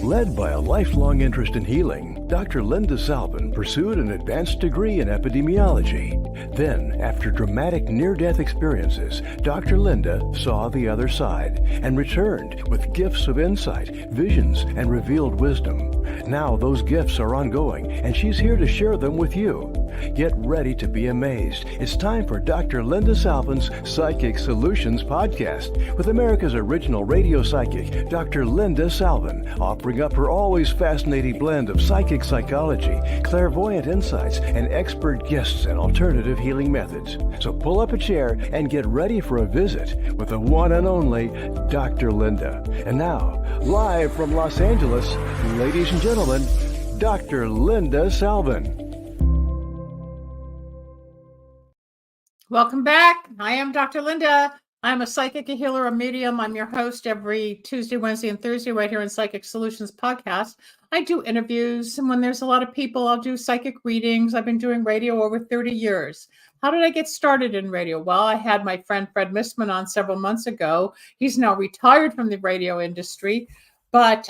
Led by a lifelong interest in healing, Dr. Linda Salvin pursued an advanced degree in epidemiology. Then, after dramatic near-death experiences, Dr. Linda saw the other side and returned with gifts of insight, visions, and revealed wisdom. Now those gifts are ongoing, and she's here to share them with you. Get ready to be amazed. It's time for Dr. Linda Salvin's Psychic Solutions podcast with America's original radio psychic, Dr. Linda Salvin, offering up her always fascinating blend of psychic psychology, clairvoyant insights, and expert guests and alternative healing methods. So pull up a chair and get ready for a visit with the one and only Dr. Linda. And now, live from Los Angeles, ladies and gentlemen, Dr. Linda Salvin. Welcome back. I am Dr. Linda. I'm a psychic, a healer, a medium. I'm your host every Tuesday, Wednesday, and Thursday right here in Psychic Solutions Podcast. I do interviews, and when there's a lot of people, I'll do psychic readings. I've been doing radio over 30 years. How did I get started in radio? Well, I had my friend Fred Missman on several months ago. He's now retired from the radio industry, but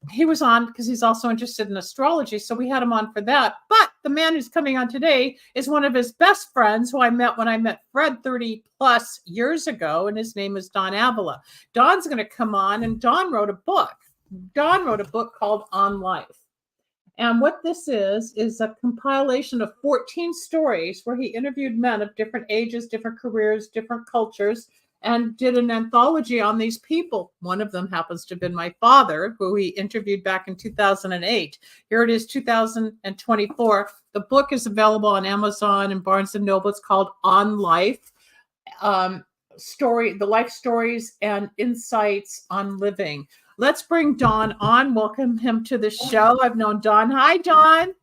he was on because he's also interested in astrology, so we had him on for that. But the man who's coming on today is one of his best friends who I met when I met Fred 30 plus years ago, and his name is Don Avila. Don's going to come on, and Don wrote a book. Don wrote a book called On Life. And what this is a compilation of 14 stories where he interviewed men of different ages, different careers, different cultures, and did an anthology on these people. One of them happens to have been my father, who he interviewed back in 2008. Here it is, 2024. The book is available on Amazon and Barnes & Noble. It's called On Life, the life stories and insights on living. Let's bring Don on. Welcome him to the show. I've known Don. Hi, Don.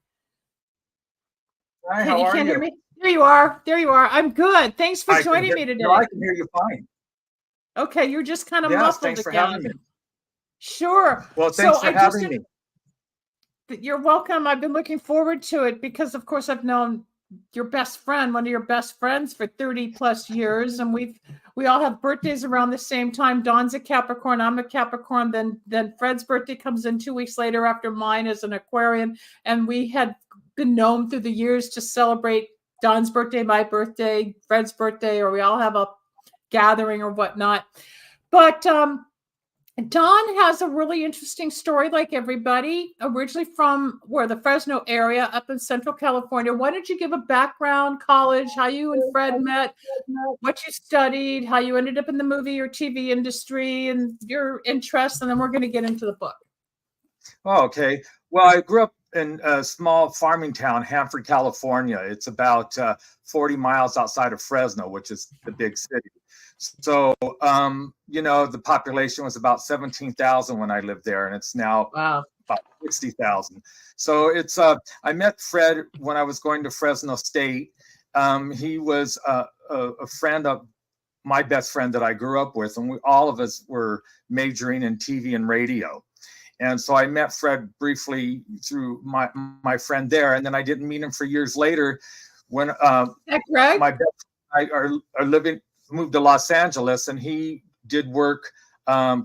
Hi, how are you? Hear me? There you are. There you are. I'm good. Thanks for joining me today. No, I can hear you fine. Okay, you're just kind of Yes, muffled thanks for again. having me. Sure. Well, thanks for having me. You're welcome. I've been looking forward to it because, of course, I've known your best friend, one of your best friends, for 30 plus years, and we all have birthdays around the same time. Dawn's a Capricorn, I'm a Capricorn. Then Fred's birthday comes in 2 weeks later after mine as an Aquarian, and we had been known through the years to celebrate Dawn's birthday, my birthday, Fred's birthday, or we all have a gathering or whatnot. But Don has a really interesting story, like everybody, originally from the Fresno area up in Central California. Why don't you give a background, college, how you and Fred met, what you studied, how you ended up in the movie or TV industry, and your interests, and then we're going to get into the book. Oh, okay. Well, I grew up in a small farming town, Hanford, California. It's about 40 miles outside of Fresno, which is the big city. So, the population was about 17,000 when I lived there, and it's now about 60,000. So I met Fred when I was going to Fresno State. He was a friend of my best friend that I grew up with, and all of us were majoring in TV and radio. And so I met Fred briefly through my friend there, and then I didn't meet him for years later when my best friend and I moved to Los Angeles, and he did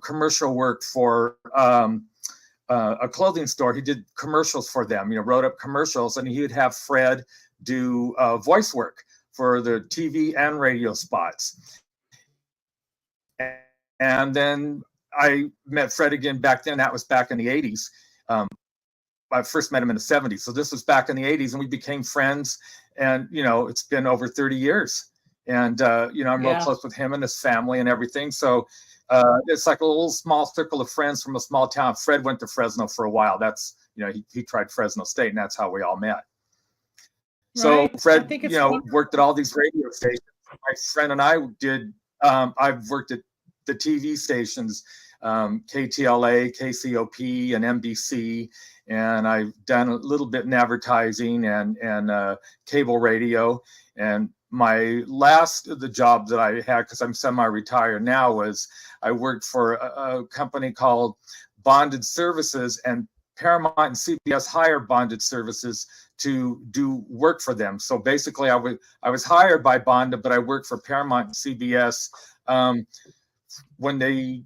commercial work for a clothing store. He did commercials for them, wrote up commercials, and he would have Fred do voice work for the TV and radio spots. And then I met Fred again back then. That was back in the 80s. I first met him in the 70s. So this was back in the 80s, and we became friends. And, it's been over 30 years. And, I'm real close with him and his family and everything. So it's like a little small circle of friends from a small town. Fred went to Fresno for a while. That's, he tried Fresno State, and that's how we all met. So Fred, worked at all these radio stations. My friend and I did, I've worked at the TV stations, KTLA, KCOP, and NBC, and I've done a little bit in advertising and cable radio. And my the job that I had, because I'm semi-retired now, was I worked for a company called Bonded Services, and Paramount and CBS hired Bonded Services to do work for them. So basically, I was hired by Bonded, but I worked for Paramount and CBS when they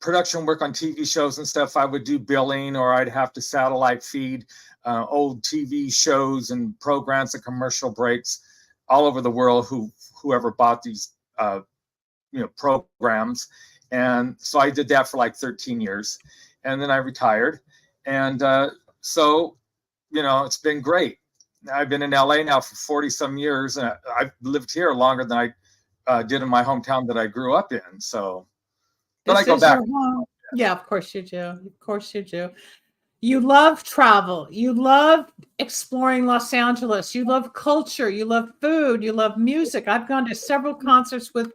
production work on TV shows and stuff, I would do billing, or I'd have to satellite feed old TV shows and programs and commercial breaks all over the world. Whoever bought these programs, and so I did that for like 13 years, and then I retired, and so it's been great. I've been in LA now for 40 some years, and I've lived here longer than I did in my hometown that I grew up in. So, but I go back. Yeah, of course you do. Of course you do. You love travel. You love exploring Los Angeles. You love culture. You love food. You love music. I've gone to several concerts with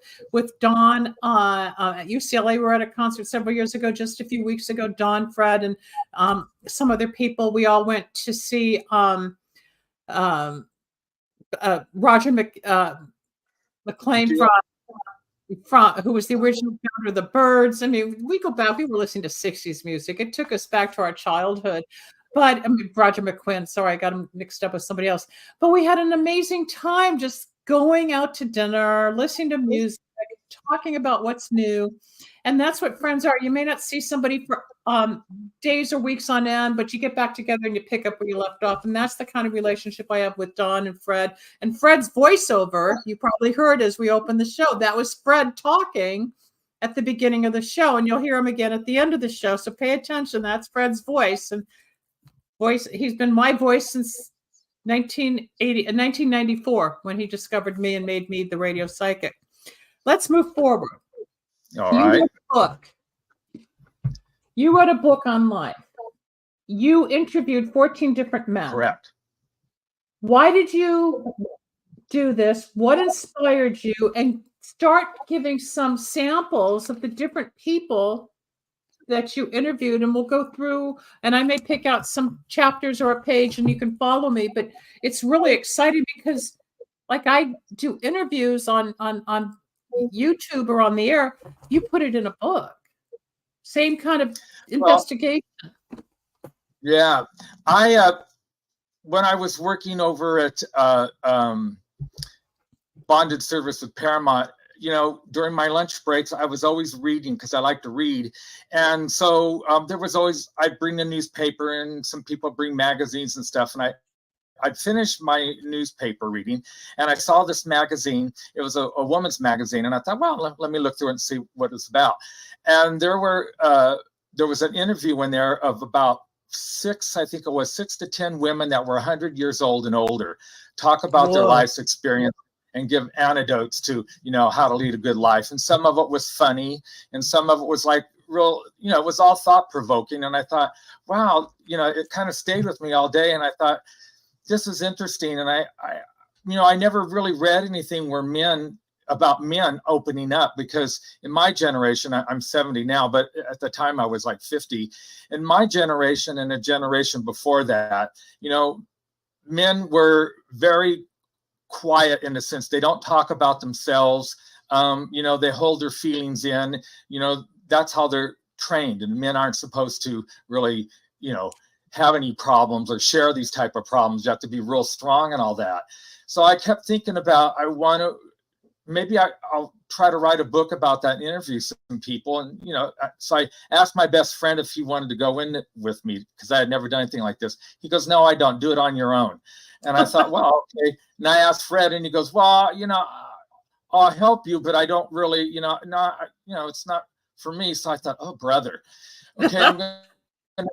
Don at UCLA. We were at a concert several years ago, just a few weeks ago. Don, Fred, and some other people. We all went to see Roger McLean from who was the original founder of the Byrds. I mean, we go back, we were listening to 60s music. It took us back to our childhood. But Roger McQuinn, sorry, I got him mixed up with somebody else. But we had an amazing time just going out to dinner, listening to music, talking about what's new. And that's what friends are. You may not see somebody for days or weeks on end, but you get back together and you pick up where you left off. And that's the kind of relationship I have with Don and Fred. And Fred's voiceover, you probably heard as we opened the show, that was Fred talking at the beginning of the show. And you'll hear him again at the end of the show. So pay attention. That's Fred's voice. And he's been my voice since 1994, when he discovered me and made me the radio psychic. Let's move forward. All right. You wrote a book on life. You interviewed 14 different men. Correct. Why did you do this? What inspired you? And start giving some samples of the different people that you interviewed, and we'll go through, and I may pick out some chapters or a page and you can follow me, but it's really exciting because like I do interviews on YouTube or on the air, you put it in a book. Same kind of investigation. Yeah. When I was working over at Bonded Service with Paramount, during my lunch breaks, I was always reading because I like to read. And so there was always, I'd bring the newspaper, and some people bring magazines and stuff. And I'd finish my newspaper reading, and I saw this magazine. It was a woman's magazine. And I thought, well, let me look through it and see what it's about. And there was an interview in there of about 6 to 10 women that were 100 years old and older, talk about their life's experience and give anecdotes to, how to lead a good life. And some of it was funny, and some of it was like real, it was all thought provoking. And I thought, wow, it kind of stayed with me all day. And I thought, this is interesting. And I never really read anything about men opening up, because in my generation, I'm 70 now, but at the time I was like 50. In my generation and a generation before that, men were very quiet in a sense. They don't talk about themselves. They hold their feelings in. That's how they're trained. And men aren't supposed to really, have any problems or share these type of problems. You have to be real strong and all that. So I kept thinking about, maybe I'll try to write a book about that and interview some people. And, so I asked my best friend if he wanted to go in with me, because I had never done anything like this. He goes, no, I don't. Do it on your own. And I thought, well, okay. And I asked Fred, and he goes, well, I'll help you, but I don't really, it's not for me. So I thought, oh, brother, okay, I'm going to do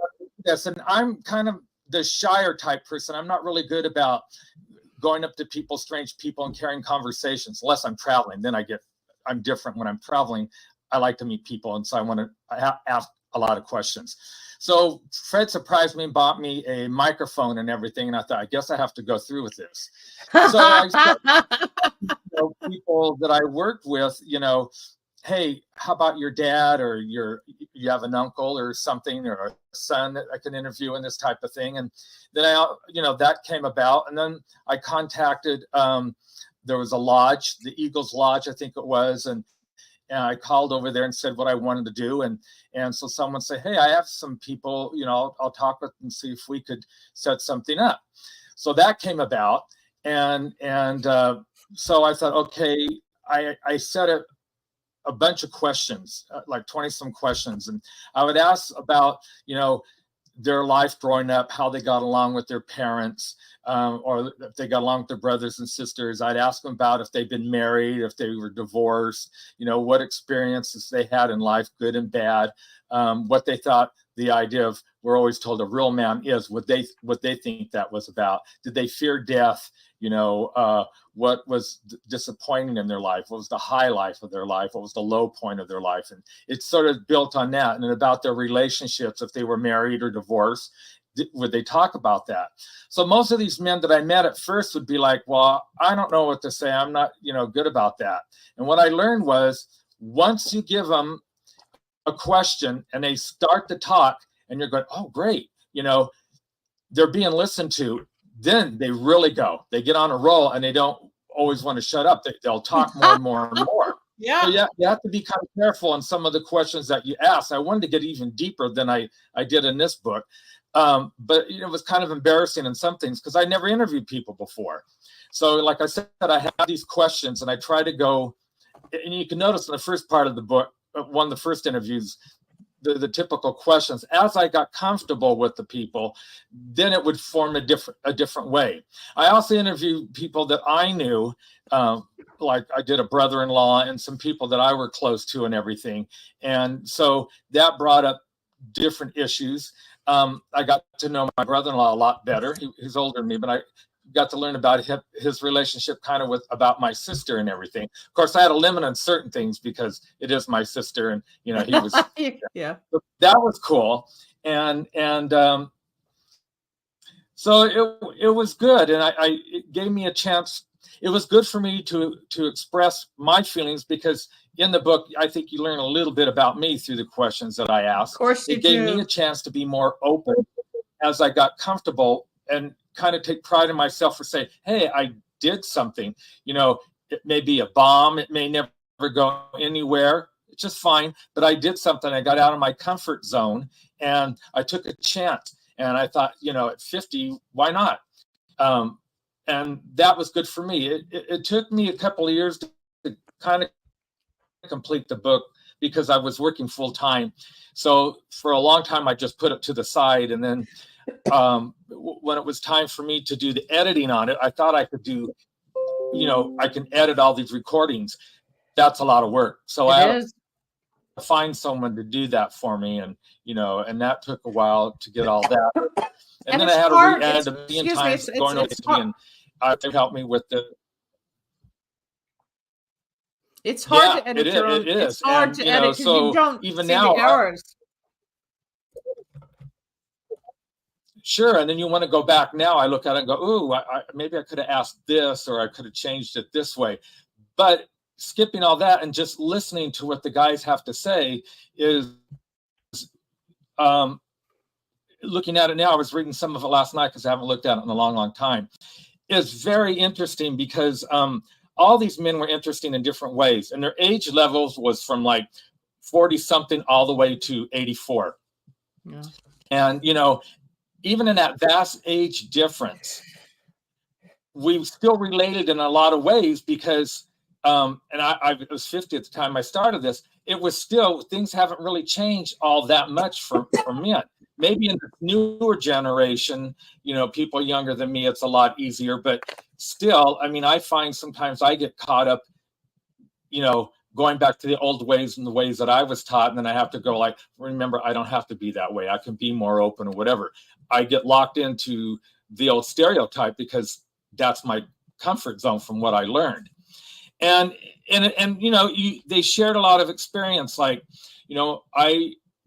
this. And I'm kind of the shyer type person. I'm not really good about going up to people, strange people, and carrying conversations, unless I'm traveling. Then I'm different when I'm traveling. I like to meet people, and so I want to ask a lot of questions. So Fred surprised me and bought me a microphone and everything, and I thought, I guess I have to go through with this. So I people that I worked with, hey, how about your dad, or you have an uncle or something, or a son that I can interview, and this type of thing. And then that came about. And then I contacted, there was a lodge, the Eagles Lodge, I think it was. And I called over there and said what I wanted to do. And so someone said, hey, I have some people, I'll talk with them and see if we could set something up. So that came about. And so I thought, okay, I set it a bunch of questions, like 20 some questions. And I would ask about, their life growing up, how they got along with their parents, or if they got along with their brothers and sisters. I'd ask them about if they've been married, if they were divorced, what experiences they had in life, good and bad, what they thought the idea of, we're always told a real man is, what they think that was about. Did they fear death? What was disappointing in their life? What was the high life of their life? What was the low point of their life? And it's sort of built on that. And then about their relationships, if they were married or divorced, would they talk about that? So most of these men that I met at first would be like, well, I don't know what to say. I'm not, good about that. And what I learned was, once you give them a question and they start to talk and you're going, oh, great, they're being listened to, then they really go. They get on a roll and they don't always want to shut up. They'll talk more and more and more. Yeah. So you have to be kind of careful on some of the questions that you ask. I wanted to get even deeper than I did in this book. But it was kind of embarrassing in some things because I never interviewed people before. So like I said, I have these questions and I try to go, and you can notice in the first part of the book, one of the first interviews, the typical questions. As I got comfortable with the people, then it would form a different way. I also interviewed people that I knew, like I did a brother-in-law and some people that I were close to and everything. And so that brought up different issues. I got to know my brother-in-law a lot better. He's older than me, but I got to learn about his relationship kind of about my sister and everything. Of course, I had a limit on certain things because it is my sister, and he was yeah. So that was cool, and so it was good, and it gave me a chance. It was good for me to express my feelings, because in the book, I think you learn a little bit about me through the questions that I asked. Of course you It gave do. me a chance to be more open as I got comfortable, and kind of take pride in myself for saying, hey, I did something. It may be a bomb. It may never go anywhere. It's just fine. But I did something. I got out of my comfort zone and I took a chance. And I thought, at 50, why not? And that was good for me. It took me a couple of years to kind of complete the book because I was working full time. So for a long time, I just put it to the side. And then when it was time for me to do the editing on it, I thought I could do, I can edit all these recordings. That's a lot of work. So I had to find someone to do that for me. And, and that took a while to get all that. And then I had to re-edit a million times going over and to help me with the. It's hard to edit your own. It's hard to edit because you don't even see the errors. Sure, and then you want to go back now. I look at it and go, ooh, maybe I could have asked this, or I could have changed it this way. But skipping all that and just listening to what the guys have to say is, looking at it now, I was reading some of it last night because I haven't looked at it in a long, long time. It's very interesting because all these men were interesting in different ways, and their age levels was from like 40-something all the way to 84. Yeah. And, even in that vast age difference, we still related in a lot of ways because, and I was 50 at the time I started this, it was still, things haven't really changed all that much for men. Maybe in the newer generation, people younger than me, it's a lot easier, but still, I find sometimes I get caught up, going back to the old ways and the ways that I was taught. And then I have to go like, remember, I don't have to be that way. I can be more open or whatever. I get locked into the old stereotype because that's my comfort zone from what I learned. And they shared a lot of experience. Like,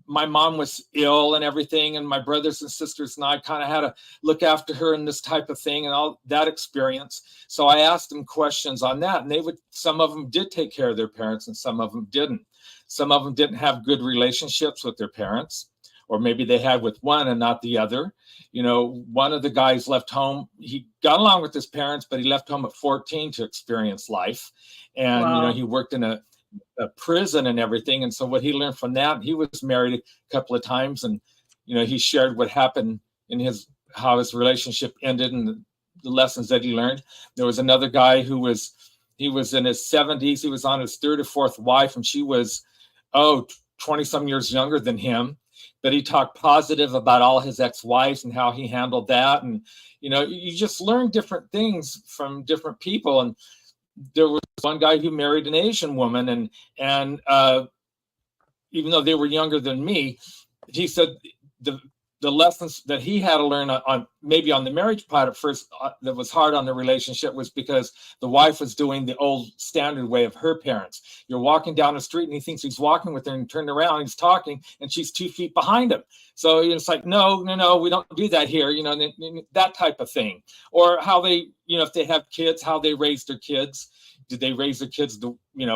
my mom was ill and everything, and my brothers and sisters and I kind of had to look after her in this type of thing and all that experience. So I asked them questions on that, and some of them did take care of their parents and some of them didn't. Some of them didn't have good relationships with their parents, or maybe they had with one and not the other. One of the guys left home. He got along with his parents, but he left home at 14 to experience life. And, wow. He worked in a prison and everything. And so what he learned from that, he was married a couple of times, and, he shared what happened in how his relationship ended and the lessons that he learned. There was another guy who was He was in his 70s. He was on his third or fourth wife, and she was, 20 some years younger than him. But he talked positive about all his ex-wives and how he handled that. And, you just learn different things from different people. And there was one guy who married an Asian woman, and even though they were younger than me, he said the lessons that he had to learn on maybe on the marriage part at first that was hard on the relationship was because the wife was doing the old standard way of her parents. You're walking down the street and he thinks he's walking with her, and turned around, he's talking, and she's 2 feet behind him. So it's like, no, we don't do that here, that type of thing. Or how they, if they have kids, how they raise their kids. Did they raise their kids,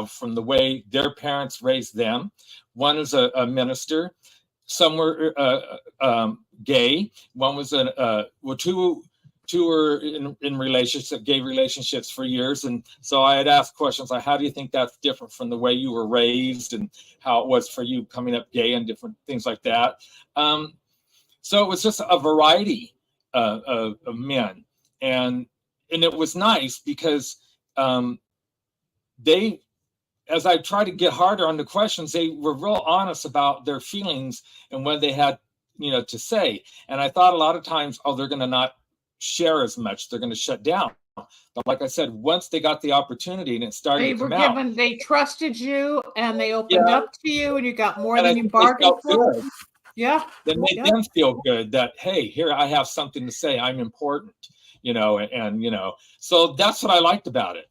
from the way their parents raised them? One is a minister. Some were gay. One was two were in relationships, gay relationships for years. And so I had asked questions like, how do you think that's different from the way you were raised, and how it was for you coming up gay, and different things like that. So it was just a variety of men, and it was nice because they, as I tried to get harder on the questions, they were real honest about their feelings and what they had, to say. And I thought a lot of times, they're going to not share as much. They're going to shut down. But like I said, once they got the opportunity and it started to come out, they trusted you, and they opened up to you, and you got more than you bargained for. Good. Yeah. That made them feel good that, hey, here I have something to say. I'm important, so that's what I liked about it.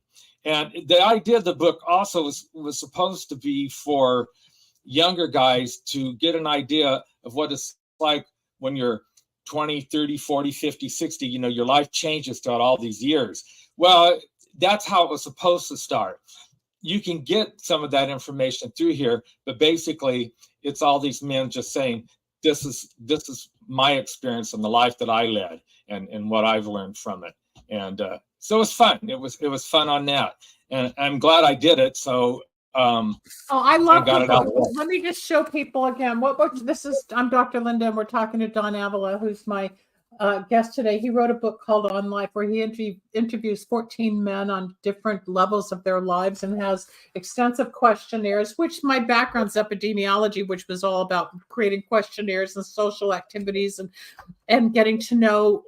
And the idea of the book also was supposed to be for younger guys to get an idea of what it's like when you're 20, 30, 40, 50, 60, your life changes throughout all these years. Well, that's how it was supposed to start. You can get some of that information through here, but basically it's all these men just saying, this is my experience and the life that I led, and what I've learned from it. And so it was fun. It was fun on that, and I'm glad I did it. So I love it. Let me just show people again what this is. I'm Dr. Linda, and we're talking to Don Avila, who's my guest today. He wrote a book called On Life, where he interviews 14 men on different levels of their lives, and has extensive questionnaires, which my background's epidemiology, which was all about creating questionnaires and social activities and getting to know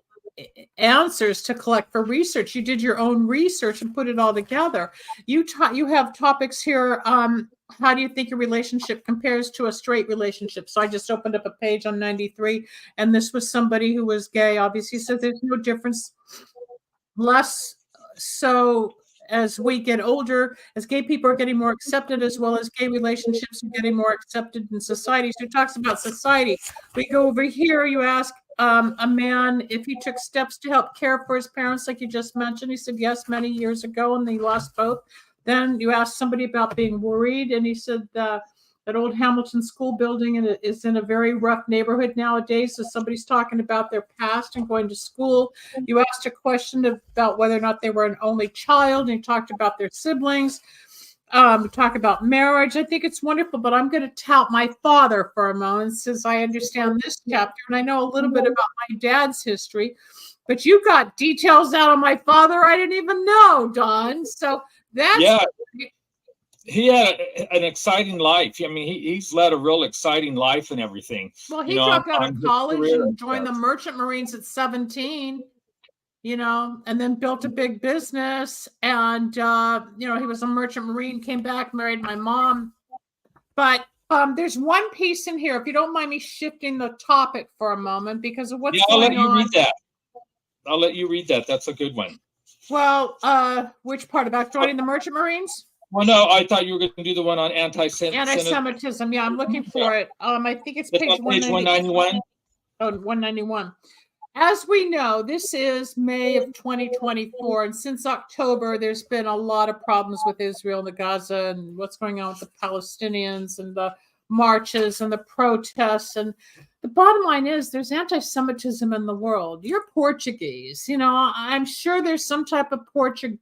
answers to collect for research. You did your own research and put it all together. You have topics here. How do you think your relationship compares to a straight relationship? So I just opened up a page on 93, and this was somebody who was gay. Obviously, so there's no difference. Less so as we get older, as gay people are getting more accepted, as well as gay relationships are getting more accepted in society. So it talks about society. We go over here. You ask a man if he took steps to help care for his parents, like you just mentioned. He said yes, many years ago, and he lost both. Then you asked somebody about being worried, and he said that old Hamilton school building is in a very rough neighborhood nowadays. So somebody's talking about their past and going to school. You asked a question about whether or not they were an only child, and he talked about their siblings. Talk about marriage. I think it's wonderful, but I'm going to tout my father for a moment, since I understand this chapter and I know a little bit about my dad's history. But you got details out on my father I didn't even know, Don. So that's he had an exciting life. I mean, he's led a real exciting life and everything. Well, he dropped out of college and joined the Merchant Marines at 17. And then built a big business, and, he was a merchant marine, came back, married my mom. But there's one piece in here, if you don't mind me shifting the topic for a moment, because of what's going on. I'll let you read that. That's a good one. Well, which part, about joining the Merchant Marines? Well, no, I thought you were going to do the one on anti-Semitism. Yeah, I'm looking for it. I think it's page 191. Oh, 191. As we know, this is May of 2024, and since October, there's been a lot of problems with Israel and the Gaza and what's going on with the Palestinians and the marches and the protests. And the bottom line is there's anti-Semitism in the world. You're Portuguese. I'm sure there's some type of Portuguese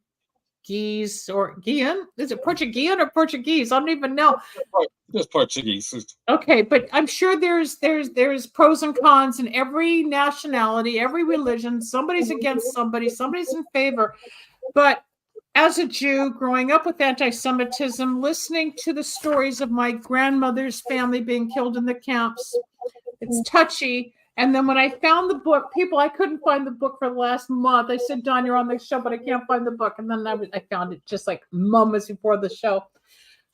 or Guian. Is it Portuguese or Portuguese? I don't even know. It's Portuguese. Okay, but I'm sure there's pros and cons in every nationality, every religion. Somebody's against somebody, somebody's in favor. But as a Jew, growing up with anti-Semitism, listening to the stories of my grandmother's family being killed in the camps, it's touchy. And then when I found the book, I couldn't find the book for the last month. I said, Don, you're on the show, but I can't find the book. And then I found it just like moments before the show,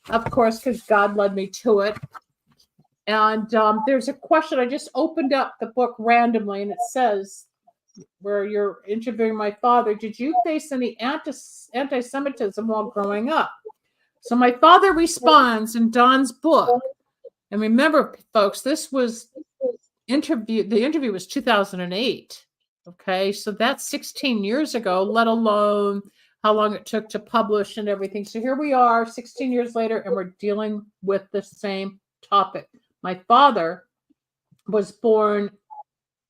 of course, because God led me to it. And there's a question. I just opened up the book randomly, and it says, where you're interviewing my father, did you face any anti-Semitism while growing up? So my father responds in Don's book. And remember, folks, the interview was 2008. Okay, so that's 16 years ago, let alone how long it took to publish and everything. So here we are 16 years later, and we're dealing with the same topic. My father was born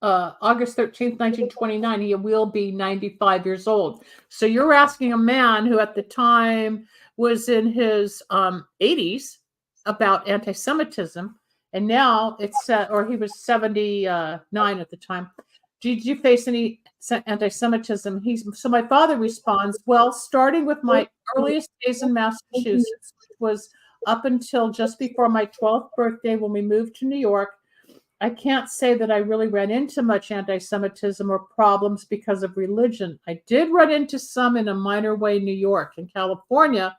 August 13th, 1929. He will be 95 years old. So you're asking a man who at the time was in his 80s about anti-Semitism, and now it's or he was 79 at the time. Did you face any anti-Semitism? So my father responds, well, starting with my earliest days in Massachusetts, which was up until just before my 12th birthday when we moved to New York, I can't say that I really ran into much anti-Semitism or problems because of religion. I did run into some in a minor way in New York. In California,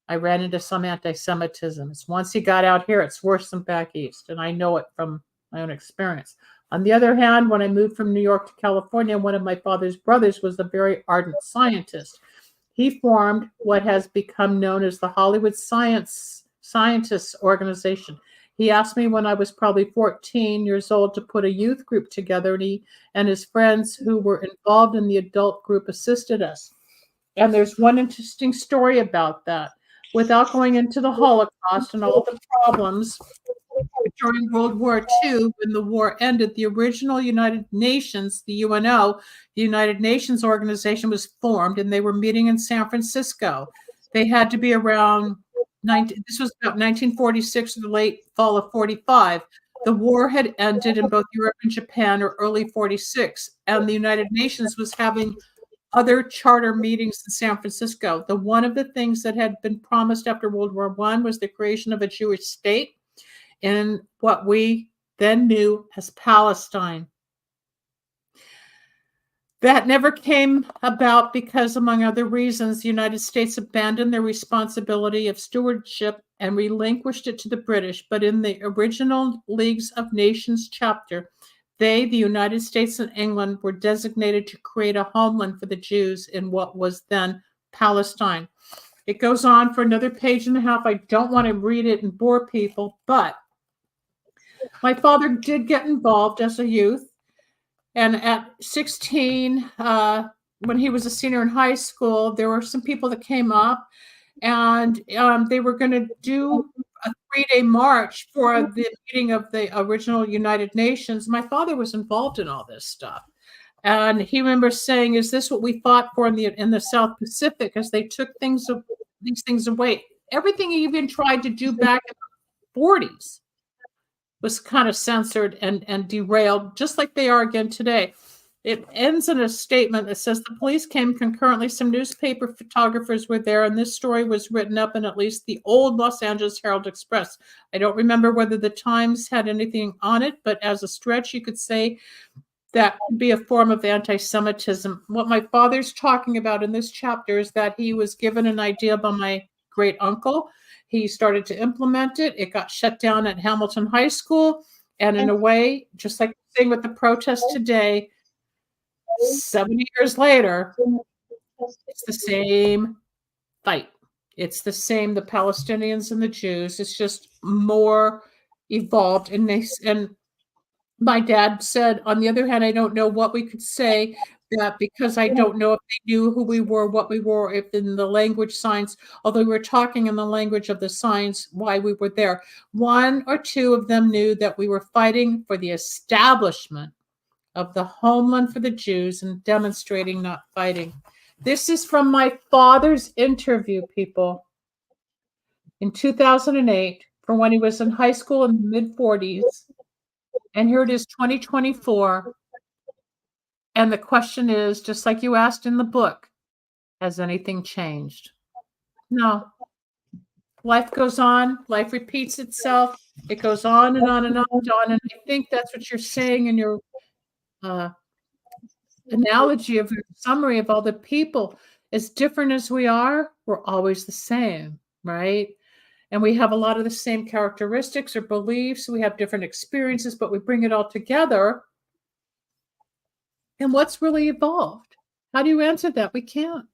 I ran into some anti-Semitism. It's once you got out here, it's worse than back east, and I know it from my own experience. On the other hand, when I moved from New York to California, one of my father's brothers was a very ardent scientist. He formed what has become known as the Hollywood Scientists Organization. He asked me when I was probably 14 years old to put a youth group together, and he and his friends who were involved in the adult group assisted us. And there's one interesting story about that. Without going into the Holocaust and all the problems during World War II, when the war ended, the original United Nations, the UNO, the United Nations organization, was formed, and they were meeting in San Francisco. They had to be around this was about 1946, the late fall of 45. The war had ended in both Europe and Japan, or early 46, and the United Nations was having other charter meetings in San Francisco. One of the things that had been promised after World War I was the creation of a Jewish state in what we then knew as Palestine. That never came about because, among other reasons, the United States abandoned their responsibility of stewardship and relinquished it to the British. But in the original Leagues of Nations chapter, the United States and England, were designated to create a homeland for the Jews in what was then Palestine. It goes on for another page and a half. I don't want to read it and bore people, but my father did get involved as a youth. And at 16, when he was a senior in high school, there were some people that came up, and they were going to do a 3-day march for the meeting of the original United Nations. My father was involved in all this stuff. And he remembers saying, is this what we fought for in the South Pacific, as they took these things away? Everything he even tried to do back in the 40s was kind of censored and derailed, just like they are again today. It ends in a statement that says the police came concurrently. Some newspaper photographers were there, and this story was written up in at least the old Los Angeles Herald Express. I don't remember whether the Times had anything on it, but as a stretch, you could say that could be a form of anti-Semitism. What my father's talking about in this chapter is that he was given an idea by my great uncle. He started to implement it. It got shut down at Hamilton High School. And in a way, just like the thing with the protest today, 70 years later, it's the same fight. It's the same, the Palestinians and the Jews. It's just more evolved. And my dad said, on the other hand, I don't know what we could say, that because I don't know if they knew who we were, what we were, if in the language signs, although we were talking in the language of the signs, why we were there. One or two of them knew that we were fighting for the establishment of the homeland for the Jews and demonstrating, not fighting. This is from my father's interview, people, in 2008, from when he was in high school in the mid-40s. And here it is, 2024. And the question is, just like you asked in the book, Has anything changed? No. Life goes on, life repeats itself. It goes on and on and on and on. And I think that's what you're saying in your uh, analogy of your summary of all the people. As different as we are, we're always the same, right? And we have a lot of the same characteristics or beliefs. We have different experiences, but we bring it all together. And what's really evolved? How do you answer that? We can't.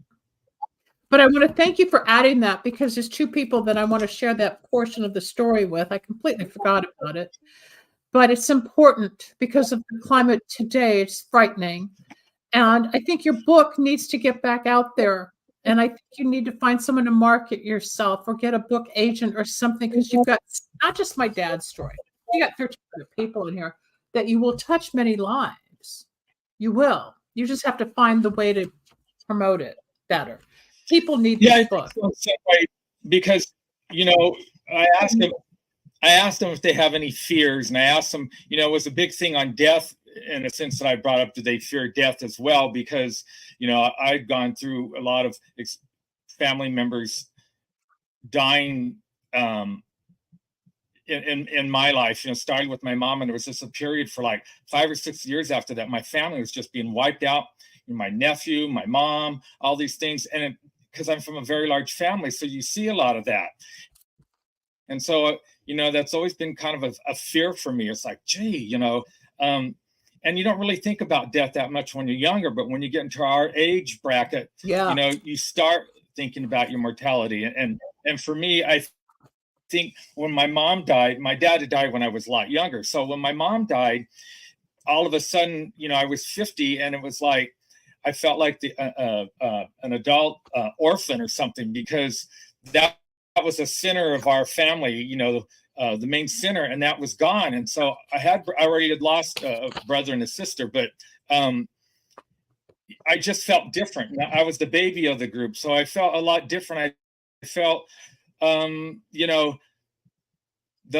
But I want to thank you for adding that, because there's two people that I want to share that portion of the story with. I completely forgot about it. But it's important because of the climate today. It's frightening. And I think your book needs to get back out there. And I think you need to find someone to market yourself or get a book agent or something, because you've got not just my dad's story. You got 1,300 people in here that you will touch many lives. You will. You just have to find the way to promote it better. People need this book. Because, I asked them if they have any fears, and I asked them, it was a big thing on death, in a sense that I brought up, do they fear death as well? Because, I'd gone through a lot of family members dying in my life, starting with my mom, and there was just a period for like 5 or 6 years after that. My family was just being wiped out. My nephew, my mom, all these things. And because I'm from a very large family, so you see a lot of that. And so, that's always been kind of a fear for me. It's like, gee, and you don't really think about death that much when you're younger, but when you get into our age bracket, you start thinking about your mortality. And for me, I think when my mom died, my dad had died when I was a lot younger. So when my mom died, all of a sudden, I was 50, and it was like, I felt like an adult orphan or something, because that was the center of our family, the main center, and that was gone. And so I already had lost a brother and a sister, but I just felt different. I was the baby of the group, so I felt a lot different. I felt, that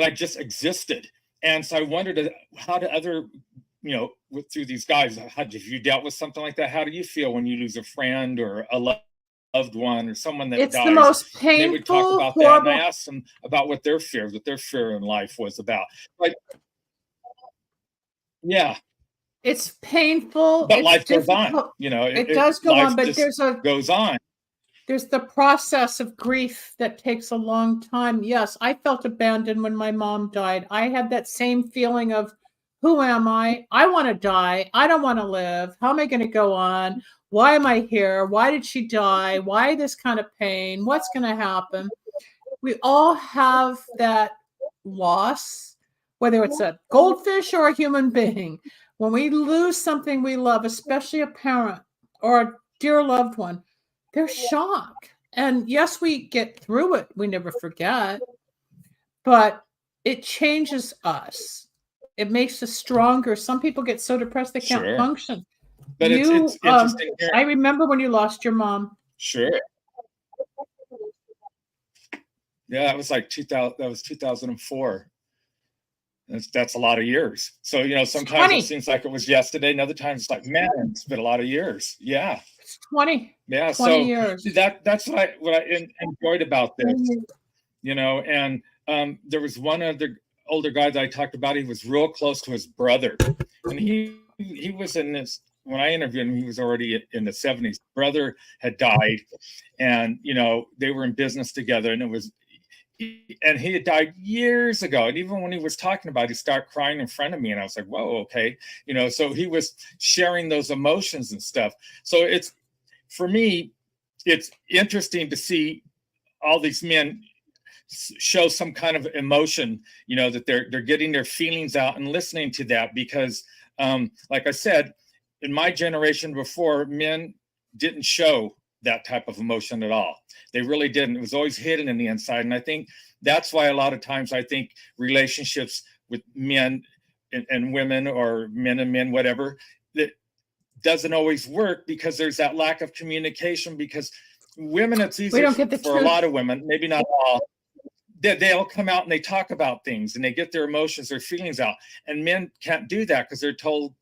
I just existed. And so I wondered, how do other, through these guys, have you dealt with something like that? How do you feel when you lose a friend or a loved one or someone that it's dies? The most painful, they would talk about horrible. that, and I asked them about what their fear in life was about. Like, yeah, it's painful, but it's life difficult. goes on. It does go on, but goes on. There's the process of grief that takes a long time. Yes, I felt abandoned when my mom died. I had that same feeling of, who am I? I want to die. I don't want to live. How am I going to go on? Why am I here? Why did she die? Why this kind of pain? What's going to happen? We all have that loss, whether it's a goldfish or a human being. When we lose something we love, especially a parent or a dear loved one, there's shock. And yes, we get through it. We never forget. But it changes us. It makes us stronger. Some people get so depressed they can't function. But it's interesting. I remember when you lost your mom. Sure. Yeah, that was like 2000. That was 2004. That's a lot of years. So sometimes it seems like it was yesterday, and other times it's like, man, it's been a lot of years. Yeah, it's 20. Yeah, 20 years. That's what I enjoyed about this. And there was one other older guy that I talked about. He was real close to his brother, and he was in this. When I interviewed him, he was already in the 70s. Brother had died, and they were in business together, and and he had died years ago. And even when he was talking about it, he started crying in front of me, and I was like, whoa, okay. So he was sharing those emotions and stuff. So for me, it's interesting to see all these men show some kind of emotion, that they're getting their feelings out and listening to that, because like I said, in my generation before, men didn't show that type of emotion at all. They really didn't. It was always hidden in the inside. And I think that's why a lot of times I think relationships with men and women, or men and men, whatever, that doesn't always work, because there's that lack of communication. Because women, it's easier for a lot of women, maybe not all. They'll come out and they talk about things and they get their emotions, their feelings out. And men can't do that because they're told,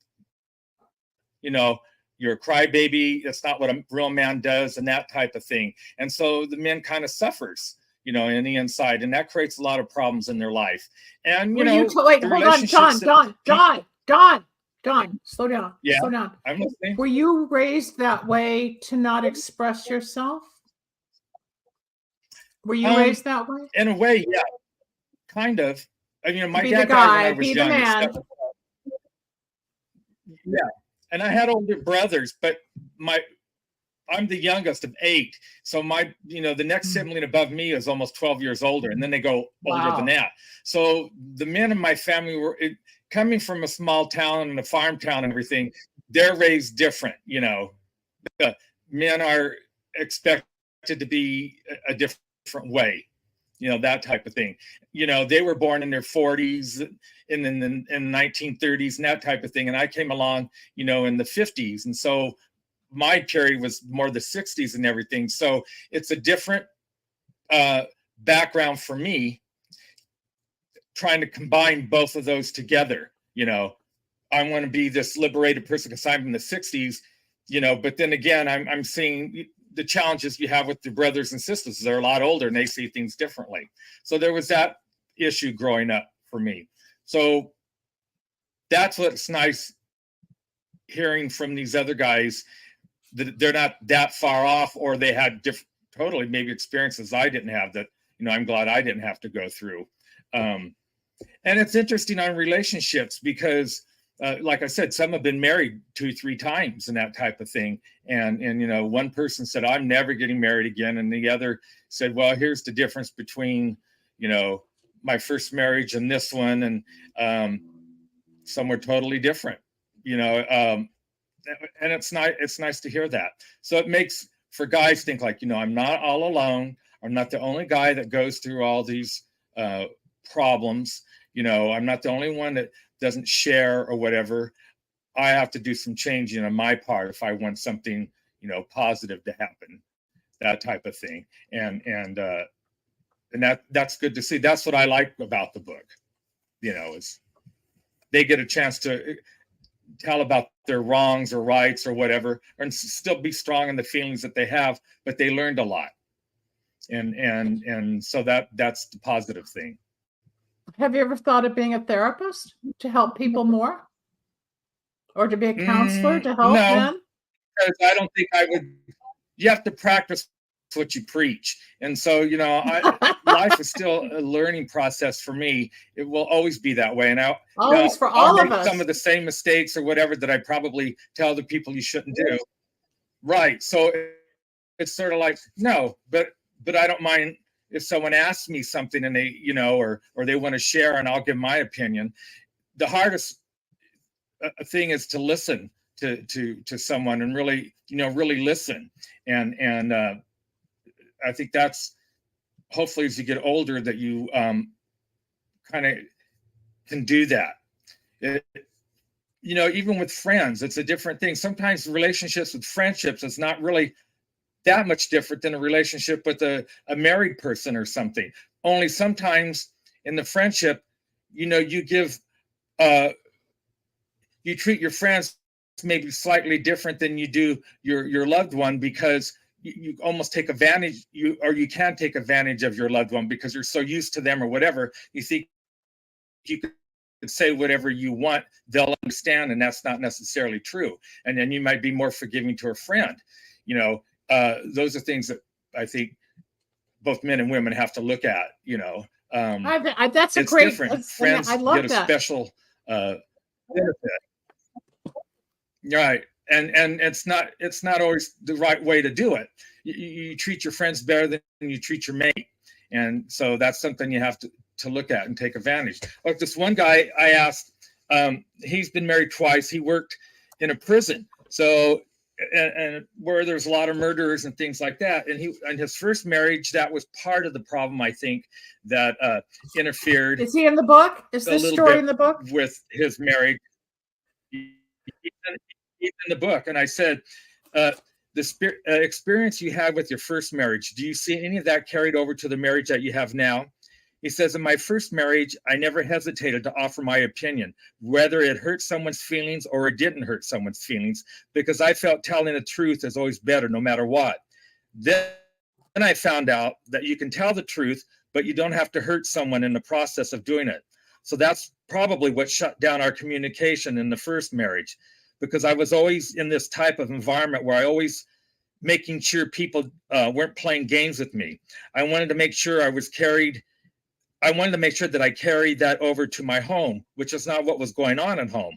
you're a crybaby. That's not what a real man does, and that type of thing. And so the men kind of suffers, you know, in the inside, and that creates a lot of problems in their life. And wait, hold on, Don, slow down. Yeah, slow down. I'm listening. Were you raised that way to not express yourself? Were you raised that way? In a way, yeah, kind of. You know, my Be dad the died when guy, I was be young. the man. Yeah, and I had older brothers, but I'm the youngest of 8. So the next sibling above me is almost 12 years older, and then they go older than that. So the men in my family were coming from a small town and a farm town and everything. They're raised different, you know. The men are expected to be a different way, you know, that type of thing. You know, they were born in their 40s and in the 1930s and that type of thing. And I came along, you know, in the 50s. And so my period was more the 60s and everything. So it's a different background for me, trying to combine both of those together. You know, I want to be this liberated person because I'm in the 60s, you know, but then again, I'm seeing the challenges you have with your brothers and sisters. They're a lot older and they see things differently. So there was that issue growing up for me. So that's what's nice hearing from these other guys, that they're not that far off, or they had totally maybe experiences I didn't have that, you know, I'm glad I didn't have to go through. And it's interesting on relationships because like I said, some have been married 2-3 times and that type of thing. And you know, one person said, I'm never getting married again. And the other said, well, here's the difference between, you know, my first marriage and this one. And some were totally different, you know, and it's nice to hear that. So it makes for guys think like, you know, I'm not all alone. I'm not the only guy that goes through all these problems. You know, I'm not the only one that doesn't share or whatever. I have to do some changing on my part if I want something, you know, positive to happen, that type of thing. And that's good to see. That's what I like about the book, you know, is they get a chance to tell about their wrongs or rights or whatever, and still be strong in the feelings that they have, but they learned a lot. And so that's the positive thing. Have you ever thought of being a therapist to help people more? Or to be a counselor to help them? Because I don't think I would. You have to practice what you preach. And so, you know, life is still a learning process for me. It will always be that way. And always, for all of us. Some of the same mistakes or whatever that I probably tell the people you shouldn't do. Right. So it's sort of like, no, but I don't mind if someone asks me something and they, you know, or they want to share, and I'll give my opinion. The hardest thing is to listen to someone and really, you know, really listen. And I think that's hopefully as you get older that you kind of can do that. You know, even with friends, it's a different thing. Sometimes relationships with friendships is not really that much different than a relationship with a married person or something. Only sometimes in the friendship, you know, you give, you treat your friends maybe slightly different than you do your loved one, because you almost take advantage, you can take advantage of your loved one because you're so used to them or whatever. You think you could say whatever you want, they'll understand, and that's not necessarily true. And then you might be more forgiving to a friend. You know, those are things that I think both men and women have to look at. You know, that's a great different. Friends I love get a that. special benefit, right? And it's not always the right way to do it. You treat your friends better than you treat your mate, and so that's something you have to look at and take advantage. Like this one guy I asked, he's been married twice. He worked in a prison, so and where there's a lot of murderers and things like that. And in his first marriage, that was part of the problem, I think, that interfered. Is he in the book? Is this story in the book? With his marriage, he's in the book. And I said, the experience you had with your first marriage, do you see any of that carried over to the marriage that you have now? He says, in my first marriage, I never hesitated to offer my opinion, whether it hurt someone's feelings or it didn't hurt someone's feelings, because I felt telling the truth is always better, no matter what. Then I found out that you can tell the truth, but you don't have to hurt someone in the process of doing it. So that's probably what shut down our communication in the first marriage, because I was always in this type of environment where I always making sure people weren't playing games with me. I wanted to make sure I wanted to make sure that I carried that over to my home, which is not what was going on at home.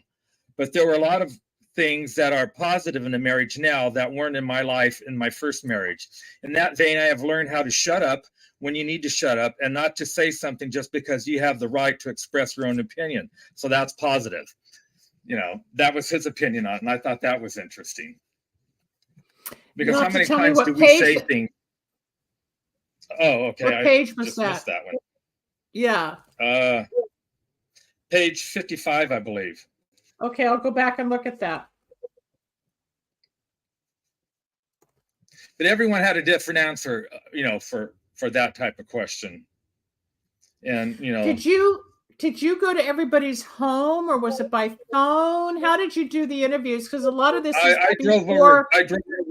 But there were a lot of things that are positive in the marriage now that weren't in my life in my first marriage. In that vein, I have learned how to shut up when you need to shut up and not to say something just because you have the right to express your own opinion. So that's positive. You know, that was his opinion on it, and I thought that was interesting. Because how many times do we say things? Oh, okay. What page was just that? Missed that one. Yeah. Page 55, I believe. Okay, I'll go back and look at that. But everyone had a different answer, you know, for that type of question. And, you know. Did you go to everybody's home, or was it by phone? How did you do the interviews? Because a lot of this is I drove over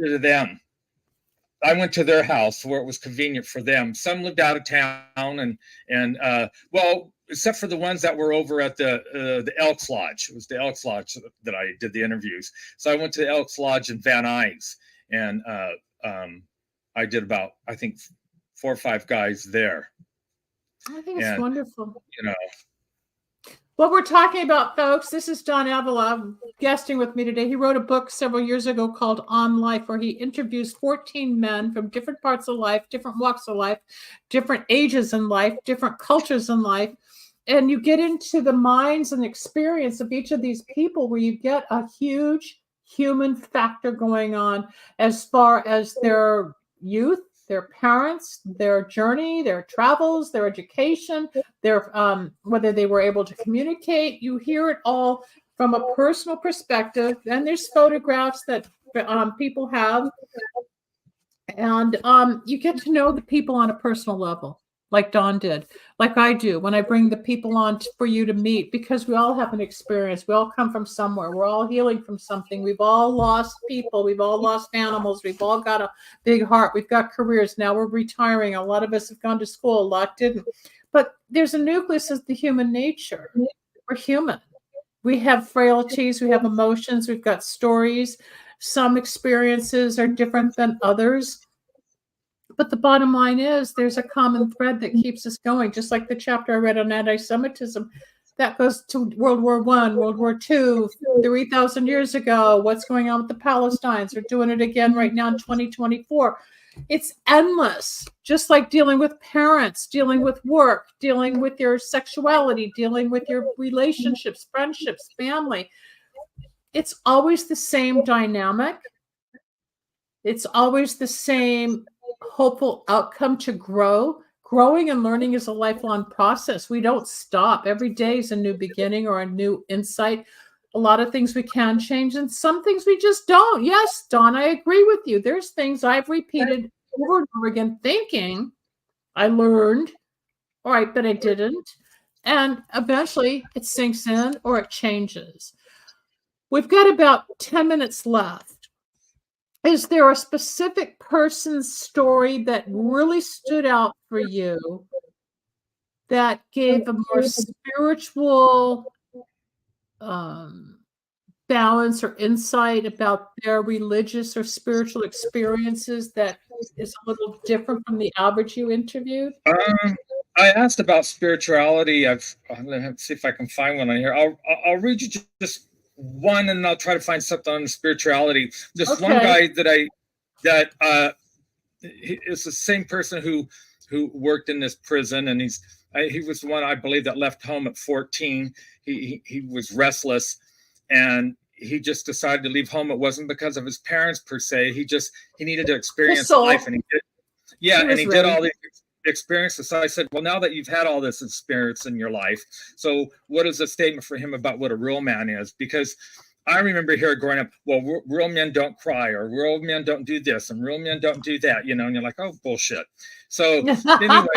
to them. I went to their house where it was convenient for them. Some lived out of town, and well, except for the ones that were over at the Elks Lodge. It was the Elks Lodge that I did the interviews. So I went to the Elks Lodge in Van Nuys, and I did about, I think, 4 or 5 guys there. I think it's wonderful. You know. What we're talking about, folks, this is Don Avila guesting with me today. He wrote a book several years ago called On Life, where he interviews 14 men from different parts of life, different walks of life, different ages in life, different cultures in life. And you get into the minds and experience of each of these people, where you get a huge human factor going on as far as their youth, their parents, their journey, their travels, their education, their whether they were able to communicate. You hear it all from a personal perspective. And there's photographs that people have. And you get to know the people on a personal level, like Don did, like I do when I bring the people on for you to meet, because we all have an experience. We all come from somewhere. We're all healing from something. We've all lost people. We've all lost animals. We've all got a big heart. We've got careers. Now we're retiring. A lot of us have gone to school. A lot didn't. But there's a nucleus of the human nature. We're human. We have frailties. We have emotions. We've got stories. Some experiences are different than others. But the bottom line is there's a common thread that keeps us going, just like the chapter I read on anti-Semitism. That goes to World War I, World War II, 3,000 years ago. What's going on with the Palestinians? They're doing it again right now in 2024. It's endless, just like dealing with parents, dealing with work, dealing with your sexuality, dealing with your relationships, friendships, family. It's always the same dynamic. It's always the same hopeful outcome to grow. Growing and learning is a lifelong process. We don't stop. Every day is a new beginning or a new insight. A lot of things we can change, and some things we just don't. Yes, Dawn, I agree with you. There's things I've repeated over and over again, thinking I learned, all right, but I didn't. And eventually it sinks in or it changes. We've got about 10 minutes left. Is there a specific person's story that really stood out for you that gave a more spiritual balance or insight about their religious or spiritual experiences that is a little different from the average you interviewed? I asked about spirituality. Let's see if I can find one on here. I'll read you just one, and I'll try to find something on spirituality. This one guy that is the same person who worked in this prison, and he was the one, I believe, that left home at 14. He was restless, and he just decided to leave home. It wasn't because of his parents per se. He needed to experience life, and he did all these experiences. So I said, well, now that you've had all this experience in your life, so what is a statement for him about what a real man is? Because I remember here growing up, well, real men don't cry, or real men don't do this, and real men don't do that, and you're like, oh, bullshit. So anyway,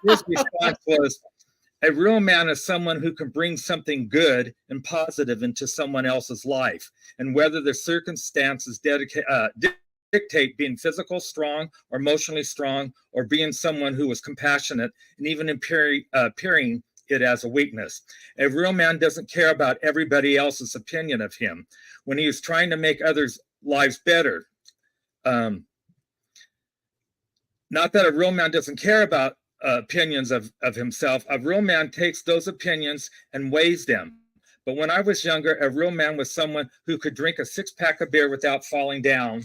his response was, a real man is someone who can bring something good and positive into someone else's life. And whether the circumstances dictate being physical strong or emotionally strong, or being someone who was compassionate and even appearing it as a weakness. A real man doesn't care about everybody else's opinion of him. When he is trying to make others' lives better, not that a real man doesn't care about opinions of himself. A real man takes those opinions and weighs them. But when I was younger, a real man was someone who could drink a 6-pack of beer without falling down.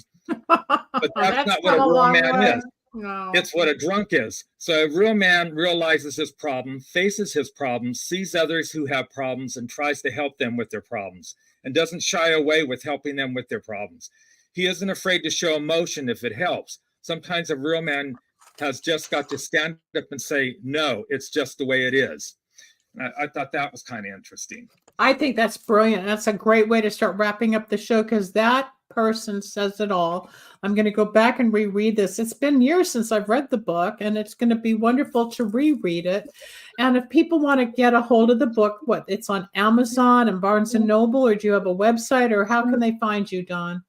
But that's not what a real man is. No. It's what a drunk is. So a real man realizes his problem, faces his problems, sees others who have problems, and tries to help them with their problems, and doesn't shy away with helping them with their problems. He isn't afraid to show emotion if it helps. Sometimes a real man has just got to stand up and say, no, it's just the way it is. I thought that was kind of interesting. I think that's brilliant. That's a great way to start wrapping up the show, because that person says it all. I'm going to go back and reread this. It's been years since I've read the book, and it's going to be wonderful to reread it. And if people want to get a hold of the book, it's on Amazon and Barnes & Noble, or do you have a website, or how can they find you, Don?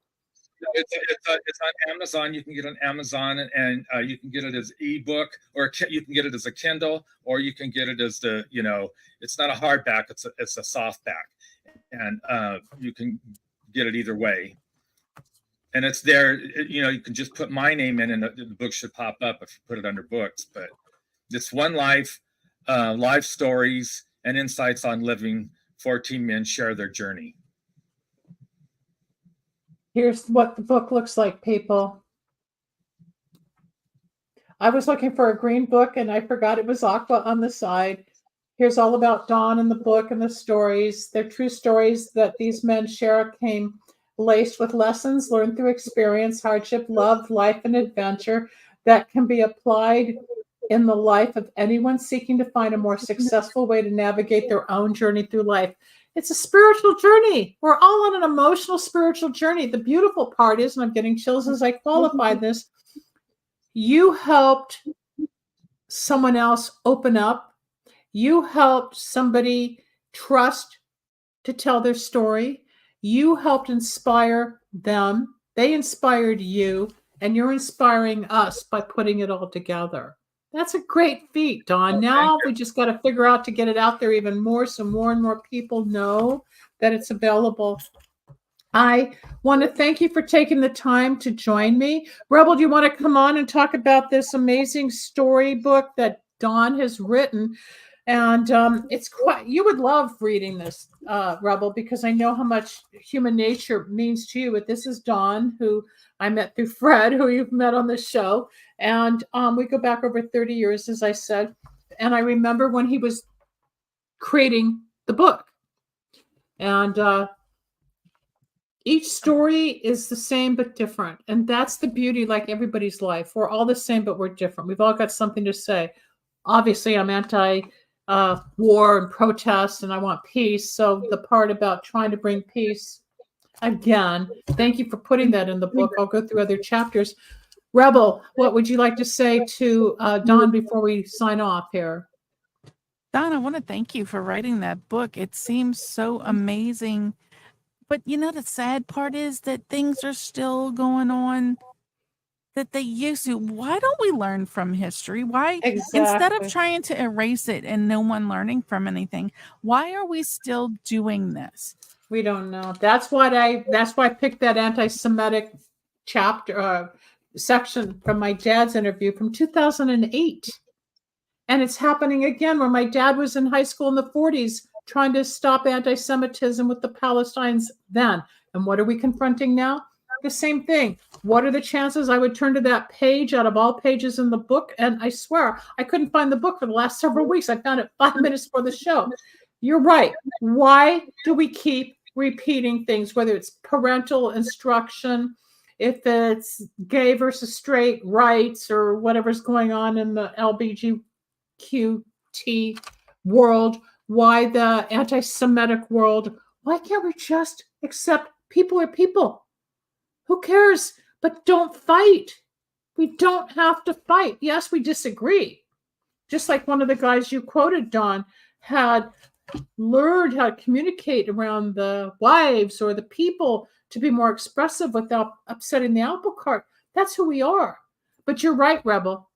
It's on Amazon. You can get it on Amazon, and you can get it as ebook, or you can get it as a Kindle, or you can get it as it's not a hardback, it's a softback, and you can get it either way. And it's there. You can just put my name in, and the book should pop up if you put it under books. But it's One Life, life stories and insights on living. 14 men share their journey. Here's what the book looks like, people. I was looking for a green book, and I forgot it was aqua on the side. Here's all about Don in the book and the stories. They're true stories that these men share, came laced with lessons learned through experience, hardship, love, life, and adventure that can be applied in the life of anyone seeking to find a more successful way to navigate their own journey through life. It's a spiritual journey. We're all on an emotional, spiritual journey. The beautiful part is, and I'm getting chills as I qualify this, you helped someone else open up. You helped somebody trust to tell their story. You helped inspire them. They inspired you, and you're inspiring us by putting it all together. That's a great feat, Don. Now we just got to figure out to get it out there even more, so more and more people know that it's available. I want to thank you for taking the time to join me. Rebel, do you want to come on and talk about this amazing storybook that Don has written? And it's quite, you would love reading this, Rebel, because I know how much human nature means to you. But this is Don, who I met through Fred, who you've met on the show. And we go back over 30 years, as I said. And I remember when he was creating the book. And each story is the same but different. And that's the beauty, like everybody's life. We're all the same, but we're different. We've all got something to say. Obviously, I'm anti-war and protests, and I want peace. So the part about trying to bring peace, again, thank you for putting that in the book. I'll go through other chapters. Rebel, what would you like to say to Don before we sign off here? Don, I want to thank you for writing that book. It seems so amazing. But the sad part is that things are still going on that they used to. Why don't we learn from history? Why, instead of trying to erase it and no one learning from anything, why are we still doing this? We don't know. That's why I picked that anti-Semitic chapter section from my dad's interview from 2008. And it's happening again, where my dad was in high school in the 40s trying to stop anti-Semitism with the Palestinians then. And what are we confronting now? The same thing. What are the chances? I would turn to that page out of all pages in the book, and I swear I couldn't find the book for the last several weeks. I found it 5 minutes before the show. You're right. Why do we keep repeating things, whether it's parental instruction, if it's gay versus straight rights, or whatever's going on in the LGBTQT world? Why the anti-Semitic world? Why can't we just accept people are people? Who cares? But don't fight. We don't have to fight. Yes, we disagree, just like one of the guys you quoted, Don, had learned how to communicate around the wives or the people to be more expressive without upsetting the apple cart. That's who we are. But you're right, Rebel.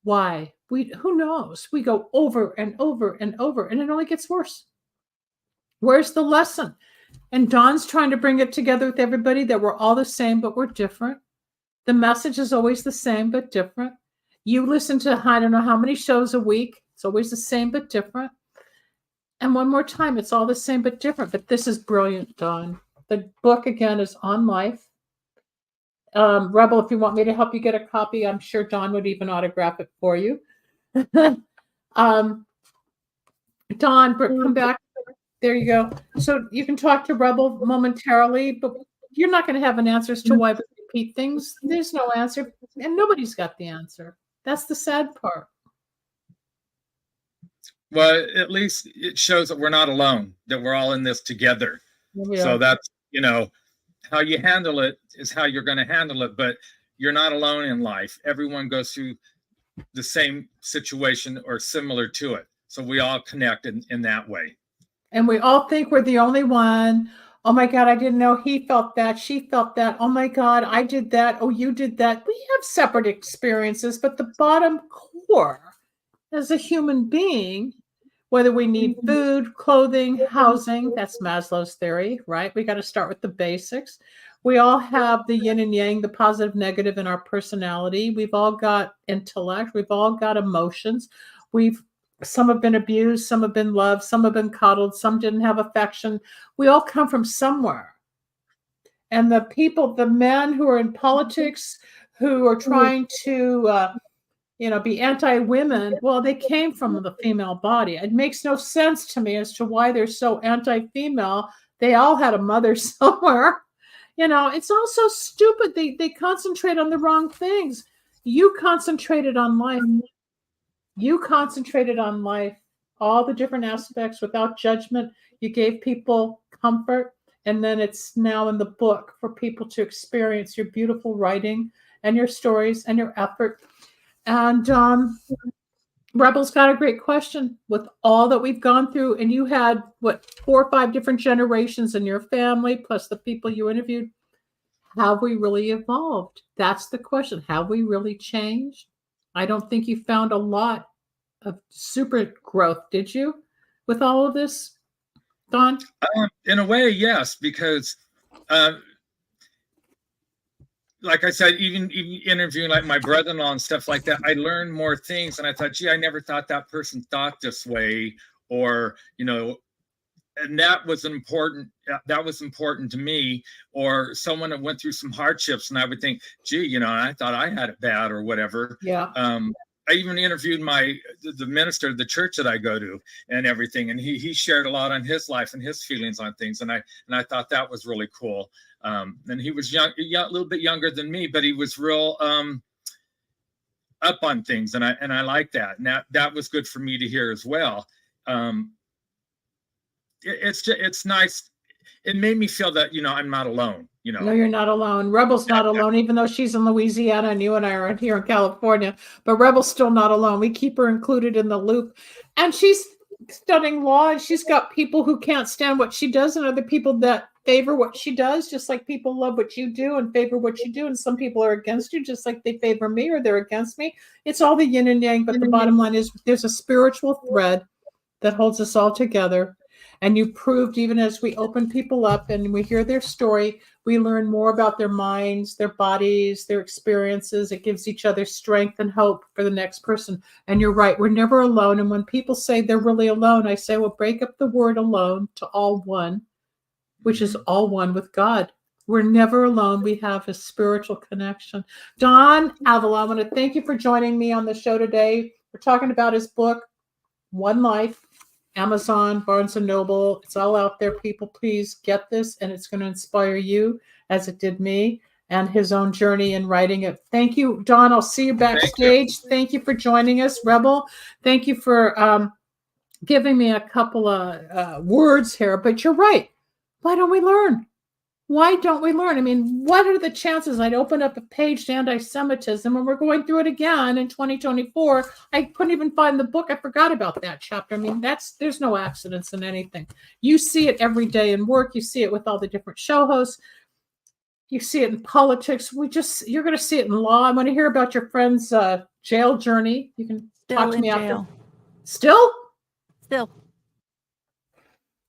Why? Who knows? We go over and over and over, and it only gets worse. Where's the lesson? And Don's trying to bring it together with everybody that we're all the same, but we're different. The message is always the same, but different. You listen to, I don't know how many shows a week. It's always the same, but different. And one more time, it's all the same, but different. But this is brilliant, Don. The book, again, is On Life. Rebel, if you want me to help you get a copy, I'm sure Don would even autograph it for you. Don, come back. There you go. So you can talk to Rebel momentarily, but you're not going to have an answer as to why we repeat things. There's no answer, and nobody's got the answer. That's the sad part. Well, at least it shows that we're not alone, that we're all in this together. Yeah. So that's, how you handle it is how you're going to handle it, but you're not alone in life. Everyone goes through the same situation or similar to it. So we all connect in that way. And we all think we're the only one. Oh my God, I didn't know he felt that. She felt that. Oh my God, I did that. Oh, you did that. We have separate experiences, but the bottom core as a human being, whether we need food, clothing, housing, that's Maslow's theory, right? We got to start with the basics. We all have the yin and yang, the positive, negative in our personality. We've all got intellect. We've all got emotions. Some have been abused, some have been loved, some have been coddled, some didn't have affection. We all come from somewhere. And the people, the men who are in politics, who are trying to, be anti-women, well, they came from the female body. It makes no sense to me as to why they're so anti-female. They all had a mother somewhere. It's all so stupid. They concentrate on the wrong things. You concentrated on life. You concentrated on life, all the different aspects without judgment. You gave people comfort. And then it's now in the book for people to experience your beautiful writing and your stories and your effort. And Rebel's got a great question with all that we've gone through. And you had, 4 or 5 different generations in your family, plus the people you interviewed. Have we really evolved? That's the question. Have we really changed? I don't think you found a lot of super growth, did you, with all of this, Don? In a way, yes, because like I said, even interviewing like my brother-in-law and stuff like that, I learned more things, and I thought, gee, I never thought that person thought this way, or and that was important to me. Or someone that went through some hardships, and I would think, gee, I thought I had it bad or whatever. Yeah. I even interviewed the minister of the church that I go to and everything, and he shared a lot on his life and his feelings on things, and I thought that was really cool. And he was young, a little bit younger than me, but he was real up on things, and I like that, and that was good for me to hear as well. It's nice. It made me feel that I'm not alone. No, you're not alone. Rebel's not alone, even though she's in Louisiana and you and I are here in California. But Rebel's still not alone. We keep her included in the loop, and she's studying law, and she's got people who can't stand what she does, and other people that favor what she does, just like people love what you do and favor what you do, and some people are against you, just like they favor me or they're against me. It's all the yin and yang, but the bottom line is there's a spiritual thread that holds us all together. And you proved, even as we open people up and we hear their story, we learn more about their minds, their bodies, their experiences. It gives each other strength and hope for the next person. And you're right, we're never alone. And when people say they're really alone, I say, well, break up the word alone to all one, which is all one with God. We're never alone. We have a spiritual connection. Don Avila, I want to thank you for joining me on the show today. We're talking about his book, One Life. Amazon, Barnes & Noble, it's all out there. People, please get this, and it's going to inspire you as it did me, and his own journey in writing it. Thank you, Don. I'll see you backstage. Thank you for joining us, Rebel. Thank you for giving me a couple of words here, but you're right. Why don't we learn? Why don't we learn? I mean, what are the chances I'd open up a page to anti-Semitism and we're going through it again in 2024? I couldn't even find the book. I forgot about that chapter. I mean, there's no accidents in anything. You see it every day in work. You see it with all the different show hosts. You see it in politics. You're going to see it in law. I want to hear about your friend's jail journey. You can talk to me after. Still?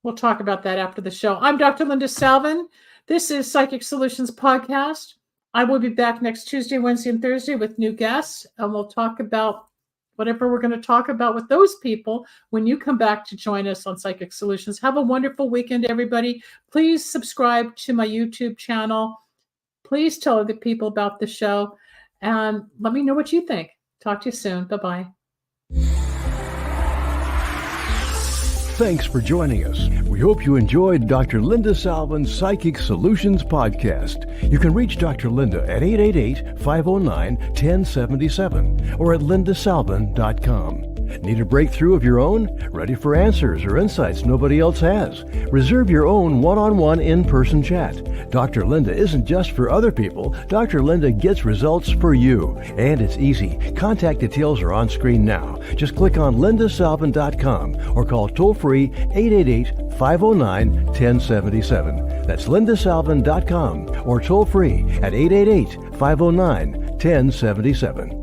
We'll talk about that after the show. I'm Dr. Linda Salvin. This is Psychic Solutions Podcast. I will be back next Tuesday, Wednesday, and Thursday with new guests, and we'll talk about whatever we're going to talk about with those people when you come back to join us on Psychic Solutions. Have a wonderful weekend, everybody. Please subscribe to my YouTube channel. Please tell other people about the show, and let me know what you think. Talk to you soon. Bye-bye. Thanks for joining us. We hope you enjoyed Dr. Linda Salvin's Psychic Solutions podcast. You can reach Dr. Linda at 888-509-1077 or at lindasalvin.com. Need a breakthrough of your own? Ready for answers or insights nobody else has? Reserve your own one-on-one in-person chat. Dr. Linda isn't just for other people. Dr. Linda gets results for you. And it's easy. Contact details are on screen now. Just click on lindasalvin.com or call toll-free 888-509-1077. That's lindasalvin.com or toll-free at 888-509-1077.